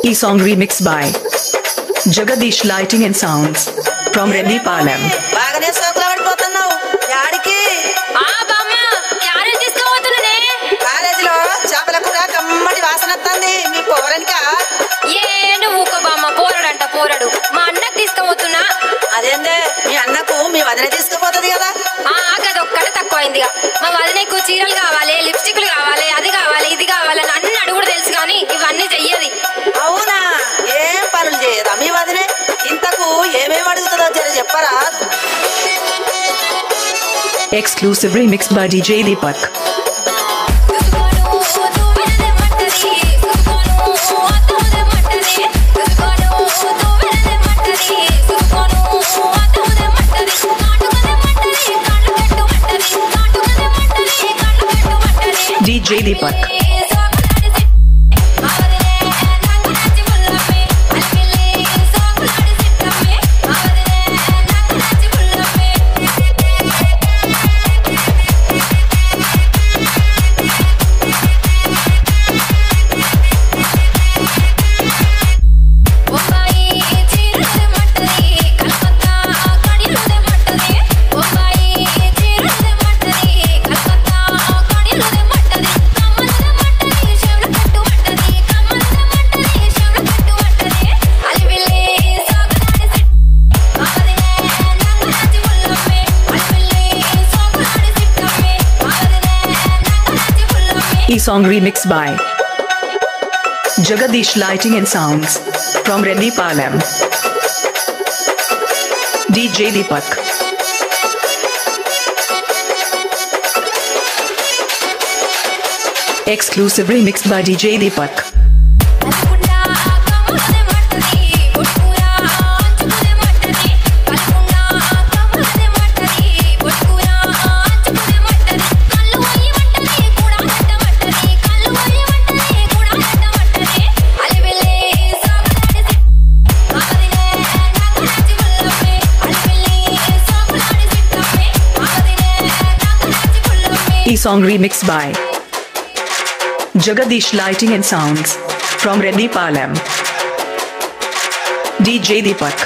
E-song remixed by Jagadish Lighting and Sounds from Reddy Palem. బాగానే సోకులాడిపోతున్నావు యాడికి? బామ్మ carriage తీసుకుపోతున్నానే. కాలేజీలో చేపల కూర కమ్మటి వాసన వస్తుంది. మీ పోరనికా? నువ్వు ఊకో బామ్మ, పోరడంట పోరడు. మా అన్నకు తీసుకుపోతున్నా. అదేందే మీ అన్నకు మీ వదిన తీసుకుపోతుంది కదా? అదొక్కటే తక్కువైంది. మా వదినకు చీరలు కావాలి, లిప్స్టిక్లు కావాలి, అది కావాలి, ఇది కావాలని అన్ని అడుగుడు తెలుసు కానీ ఇవన్నీ చెయ్యది. అవునా? ఏం పనులు చేయదా మీ వదినే? ఇంతకు ఏమేమి అడుగుతుందో జర చెప్పరా? Exclusive remixed by DJ Deepak. DJ Deepak. E-song remixed by Jagadish Lighting and Sounds from Reddy Palem. DJ Deepak. Exclusive remixed by DJ Deepak. E-song remixed by Jagadish Lighting and Sounds from Reddy Palem. DJ Deepak.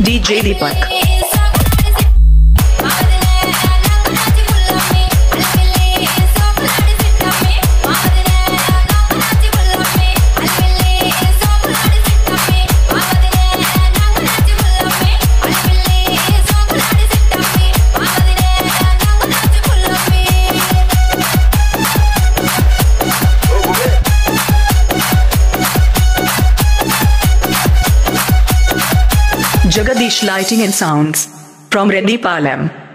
DJ Deepak. Jagadish Lighting and Sounds from Reddy Palem.